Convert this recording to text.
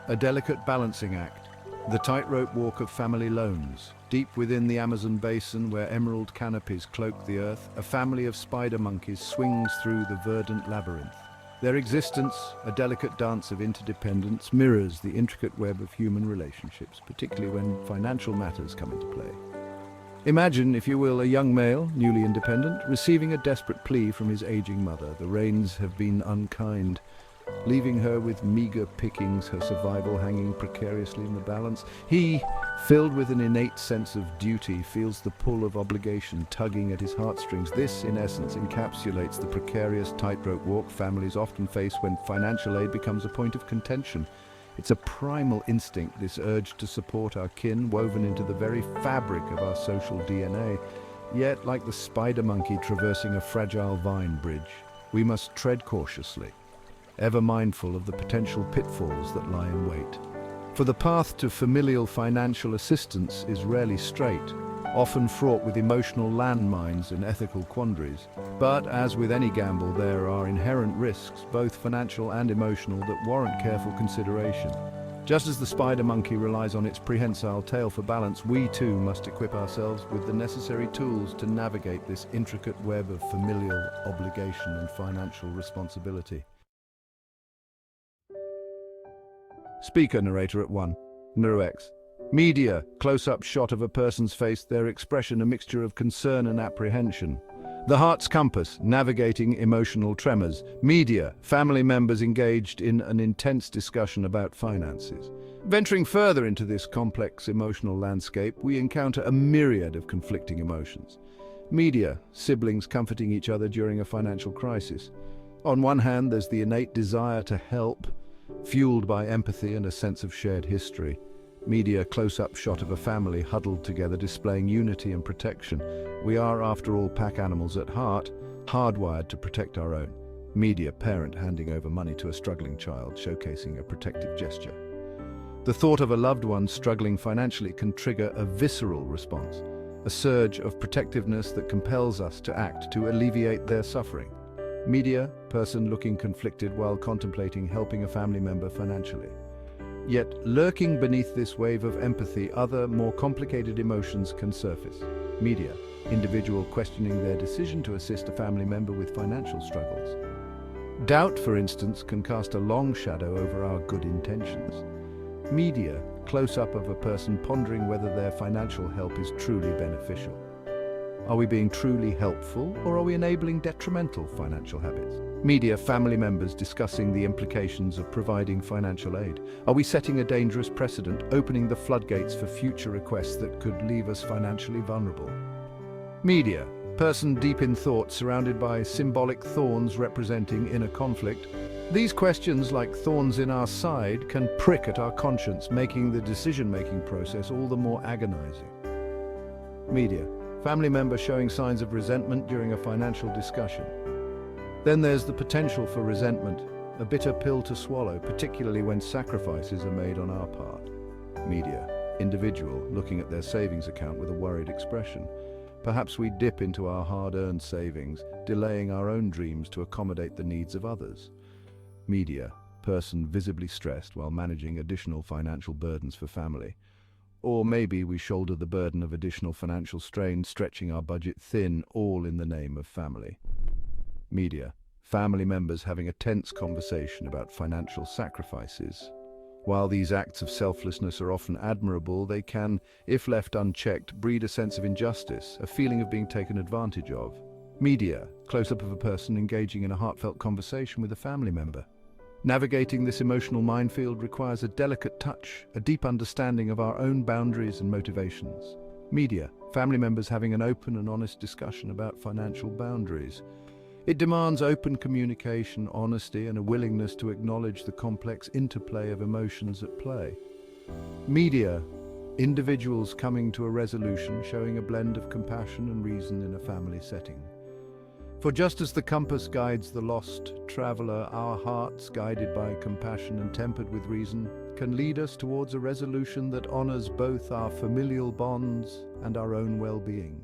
A delicate balancing act, the tightrope walk of family loans. Deep within the Amazon basin where emerald canopies cloak the earth, a family of spider monkeys swings through the verdant labyrinth. Their existence, a delicate dance of interdependence, mirrors the intricate web of human relationships, particularly when financial matters come into play. Imagine, if you will, a young male, newly independent, receiving a desperate plea from his aging mother. The rains have been unkind, leaving her with meager pickings, her survival hanging precariously in the balance. He, filled with an innate sense of duty, feels the pull of obligation tugging at his heartstrings. This, in essence, encapsulates the precarious tightrope walk families often face when financial aid becomes a point of contention. It's a primal instinct, this urge to support our kin, woven into the very fabric of our social DNA. Yet, like the spider monkey traversing a fragile vine bridge, we must tread cautiously, ever mindful of the potential pitfalls that lie in wait. For the path to familial financial assistance is rarely straight, often fraught with emotional landmines and ethical quandaries. But as with any gamble, there are inherent risks, both financial and emotional, that warrant careful consideration. Just as the spider monkey relies on its prehensile tail for balance, we too must equip ourselves with the necessary tools to navigate this intricate web of familial obligation and financial responsibility. Speaker narrator at 1. NeuroX. Media, close-up shot of a person's face, their expression a mixture of concern and apprehension. The heart's compass, navigating emotional tremors. Media, family members engaged in an intense discussion about finances. Venturing further into this complex emotional landscape, we encounter a myriad of conflicting emotions. Media, siblings comforting each other during a financial crisis. On one hand, there's the innate desire to help, fueled by empathy and a sense of shared history. Media, close-up shot of a family huddled together, displaying unity and protection. We are, after all, pack animals at heart, hardwired to protect our own. Media, parent handing over money to a struggling child, showcasing a protective gesture. The thought of a loved one struggling financially can trigger a visceral response, a surge of protectiveness that compels us to act to alleviate their suffering. Media, person looking conflicted while contemplating helping a family member financially. Yet, lurking beneath this wave of empathy, other, more complicated emotions can surface. Media, individual questioning their decision to assist a family member with financial struggles. Doubt, for instance, can cast a long shadow over our good intentions. Media, close-up of a person pondering whether their financial help is truly beneficial. Are we being truly helpful, or are we enabling detrimental financial habits? Media, family members discussing the implications of providing financial aid. Are we setting a dangerous precedent, opening the floodgates for future requests that could leave us financially vulnerable? Media, person deep in thought, surrounded by symbolic thorns representing inner conflict. These questions, like thorns in our side, can prick at our conscience, making the decision-making process all the more agonizing. Media, family member showing signs of resentment during a financial discussion. Then there's the potential for resentment, a bitter pill to swallow, particularly when sacrifices are made on our part. Media, individual looking at their savings account with a worried expression. Perhaps we dip into our hard-earned savings, delaying our own dreams to accommodate the needs of others. Media, person visibly stressed while managing additional financial burdens for family. Or maybe we shoulder the burden of additional financial strain, stretching our budget thin, all in the name of family. Media, family members having a tense conversation about financial sacrifices. While these acts of selflessness are often admirable, they can, if left unchecked, breed a sense of injustice, a feeling of being taken advantage of. Media, close-up of a person engaging in a heartfelt conversation with a family member. Navigating this emotional minefield requires a delicate touch, a deep understanding of our own boundaries and motivations. Media, family members having an open and honest discussion about financial boundaries. It demands open communication, honesty, and a willingness to acknowledge the complex interplay of emotions at play. Media, individuals coming to a resolution, showing a blend of compassion and reason in a family setting. For just as the compass guides the lost traveler, our hearts, guided by compassion and tempered with reason, can lead us towards a resolution that honors both our familial bonds and our own well-being.